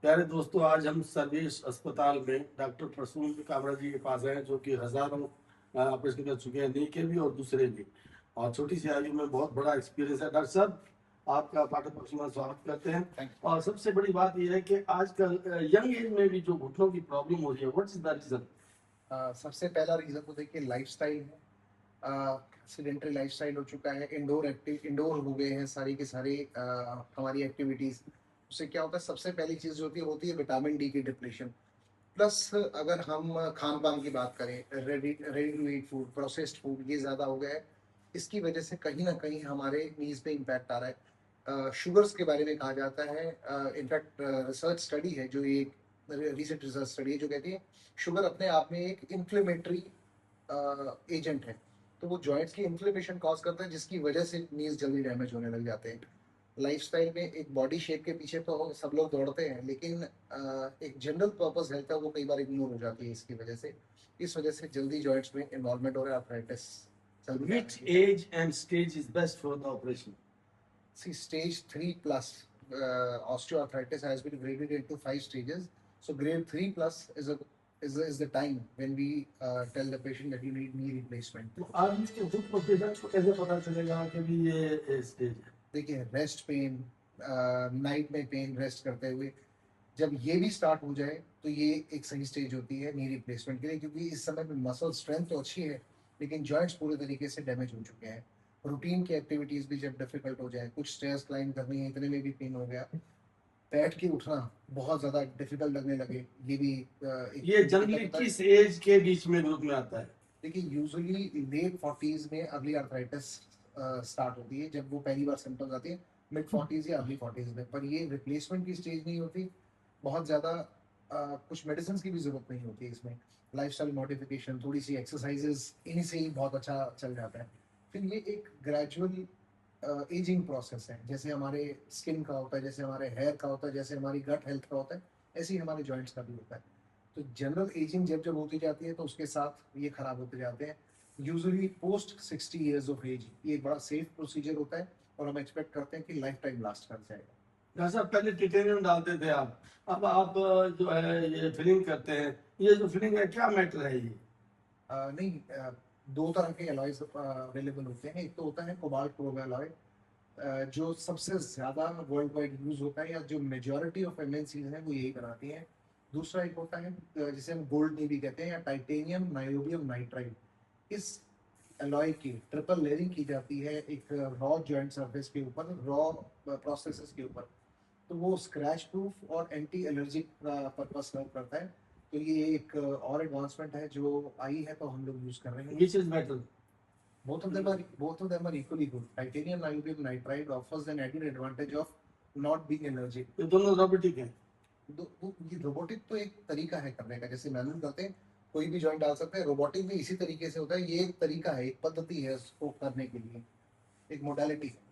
प्यारे दोस्तों, आज हम सर्वेश अस्पताल में डॉक्टर प्रसून कामरा जी के पास हैं, जो कि हजारों ऑपरेशन कर चुके हैं, नी के भी और दूसरे भी, और छोटी सी आयु में बहुत बड़ा एक्सपीरियंस है। डॉक्टर साहब, आपका पाठक पक्ष में स्वागत करते हैं। और सबसे बड़ी बात यह है कि आजकल यंग एज में भी जो घुटनों की प्रॉब्लम हो रही है, व्हाट इज द रीजन? सबसे पहला रीजन तो देखिए लाइफस्टाइल है। सीडेंटरी लाइफस्टाइल हो चुका है, इंडोर हो गए हैं सारी के सारी हमारी एक्टिविटीज। उससे क्या होता है, सबसे पहली चीज जो होती है विटामिन डी की डिप्लीशन। प्लस अगर हम खान पान की बात करें, ready to eat food, processed food ये ज़्यादा हो गया है। इसकी वजह से कहीं ना कहीं हमारे नीज पे इम्पैक्ट आ रहा है। शुगर्स के बारे में कहा जाता है, इनफैक्ट रिसर्च स्टडी है जो ये रिसेंट रिसर्च स्टडी है जो कहती है शुगर अपने आप में एक इन्फ्लेमेटरी एजेंट है। तो वो जॉइंट्स की इन्फ्लेमेशन कॉज करता है, जिसकी वजह से नीज जल्दी डैमेज होने लग जाते हैं। लाइफस्टाइल में एक बॉडी शेप के पीछे तो सब लोग दौड़ते हैं, लेकिन एक जनरल पर्पस हेल्थ है वो कई बार इग्नोर हो जाती है इसकी वजह से। इस वजह से जल्दी जॉइंट्स में इन्वॉल्वमेंट हो रहा है, arthritis. Which age and stage is best for the operation? See, stage 3 plus osteoarthritis has been graded into 5 stages. So grade 3 plus is the time when we tell the patient that you need knee replacement. तो आदमी के खुद को patient को कैसे पता चलेगा कि भी ये स्टेज है? देखिए, रेस्ट पेन, नाइट में पेन रेस्ट करते हुए, जब ये भी स्टार्ट हो जाए तो ये एक सही स्टेज होती है नी रिप्लेसमेंट के लिए, क्योंकि इस समय में मसल स्ट्रेंथ तो अच्छी है लेकिन जॉइंट्स पूरे तरीके से डैमेज हो चुके हैं। रूटीन की एक्टिविटीज भी जब डिफिकल्ट हो जाए, कुछ स्टेयर्स क्लाइंब करनी है, इतने में भी पेन हो गया, बैठ के उठना बहुत ज्यादा डिफिकल्ट लगने लगे, ये भी ये जनरली किस एज के बीच में ग्रुप में आता है? देखिए, यूजुअली लेट 40s में अर्ली आर्थराइटिस स्टार्ट होती है, जब वो पहली बार सिम्टम्स आती है मिड 40s या अर्ली 40s में। पर ये रिप्लेसमेंट की स्टेज नहीं होती, बहुत ज़्यादा कुछ मेडिसिन की भी ज़रूरत नहीं होती है इसमें। लाइफस्टाइल मॉडिफिकेशन, थोड़ी सी एक्सरसाइजेस, इन्हीं से ही बहुत अच्छा चल जाता है। फिर ये एक ग्रेजुअल एजिंग प्रोसेस है, जैसे हमारे स्किन का होता है, जैसे हमारे हेयर का होता है, जैसे हमारी गट हेल्थ का होता है, ऐसे ही हमारे जॉइंट्स का भी होता है। तो जनरल एजिंग जब जब होती जाती है तो उसके साथ ये खराब होते जाते हैं। Usually post 60 years of age ये एक बड़ा सेफ प्रोसीजर होता है और हम एक्सपेक्ट करते हैं कि लाइफ टाइम लास्ट कर जाएगा। डॉक्टर साहब, पहले टिटेनियम डालते थे आप, अब आप जो है ये फिलिंग करते हैं। ये जो फिलिंग है, क्या मैटर है ये? नहीं, दो तरह के अलॉयज अवेलेबल होते हैं। एक तो होता है कोबाल्ट क्रोम अलॉय, जो सबसे ज्यादा वर्ल्ड वाइड यूज होता है, या जो मेजॉरिटी ऑफ एमएनसीज हैं वो यही बनाती हैं। दूसरा एक होता है जिसे हम गोल्ड नेवी कहते हैं, या टाइटेनियम नायोबियम नाइट्राइड। इस अलॉय की ट्रिपल लेयरिंग की जाती है एक रॉ जॉइंट सरफेस के ऊपर, रॉ प्रोसेसेस के ऊपर। तो वो स्क्रैच प्रूफ और एंटी एलर्जिक पर्पज सर्व करता है। तो ये एक और एडवांसमेंट है जो आई है, तो हम लोग यूज कर रहे हैं। Which is better? Both of them are equally good. Titanium niobium nitride offers an added advantage of not being allergic. ये दोनों रोबोटिक हैं? ये रोबोटिक तो एक तरीका है करने का, जैसे मैनुअल करते हैं कोई भी जॉइंट डाल सकते हैं, रोबोटिक भी इसी तरीके से होता है। ये एक तरीका है, एक पद्धति है उसको करने के लिए, एक मोडालिटी है।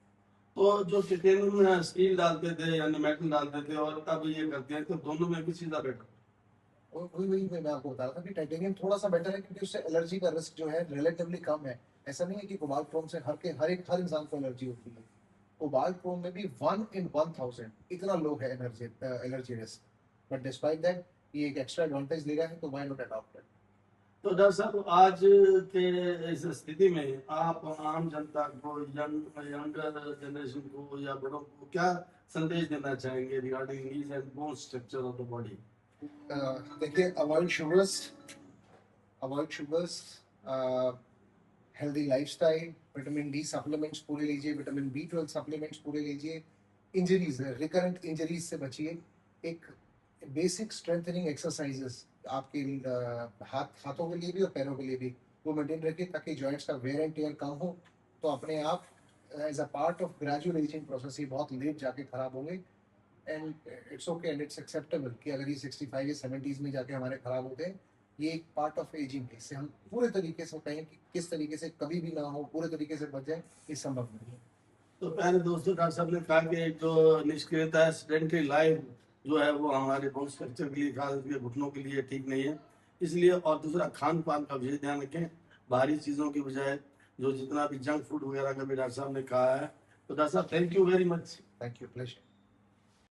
तो जो टिटेनियम में स्टील डालते थे यानी मेटल डालते थे और अब ये करते हैं, तो दोनों में भी चीज़ बेटर? और वही मैं आपको बता रहा था कि टाइटेनियम थोड़ा सा बेटर है, क्योंकि उससे एलर्जी का रिस्क जो है रिलेटिवली कम है। ऐसा नहीं है कि कोबाल्ट क्रोम से हर इंसान को एलर्जी होती है। कोबाल्ट क्रोम में भी 1 in 1000 इतना लो है allergy risk. But despite that ये एक एक्स्ट्रा एडवांटेज दे रहा है, तो व्हाई नॉट अडॉप्ट इट। तो डॉक्टर साहब, आज के इस स्थिति में आप आम जनता को, यंगर जनरेशन को या बड़ों को क्या संदेश देना चाहेंगे regarding knees and bone structure of the body? देखिए, avoid sugars, healthy lifestyle, vitamin D supplements पूरे लीजिए, विटामिन B12 सप्लीमेंट्स पूरे लीजिए। इंजरीज, रिकरेंट इंजरीज से बचिए। एक बेसिक स्ट्रेंथनिंग एक्सरसाइजेस आपके हाथों के लिए भी और पैरों के लिए भी वो मेंटेन रखिए, ताकि जॉइंट्स का वेयर एंड टेयर कम हो। तो अपने आप as a part of gradual ageing process ये बहुत लेट जाके खराब होंगे। And it's okay and it's acceptable कि अगर ये 65 या 70s में जाके हमारे खराब होते हैं। ये एक पार्ट ऑफ एजिंग है, इससे हम पूरे तरीके से कहें कि किस तरीके से कभी भी ना हो, पूरे तरीके से बच जाए, ये संभव नहीं है। तो पहले दोस्तों, डॉक्टर साहब ने कहा कि जो निष्क्रियता है, सेडेंटरी लाइफ जो है वो हमारे बोन स्ट्रक्चर के लिए, खास करके घुटनों के लिए ठीक नहीं है। इसलिए, और दूसरा खान पान का विशेष ध्यान रखें, बाहरी चीज़ों की बजाय जो जितना भी जंक फूड वगैरह का भी डॉक्टर साहब ने कहा है। तो डॉक्टर साहब, thank you very much. Thank you, pleasure.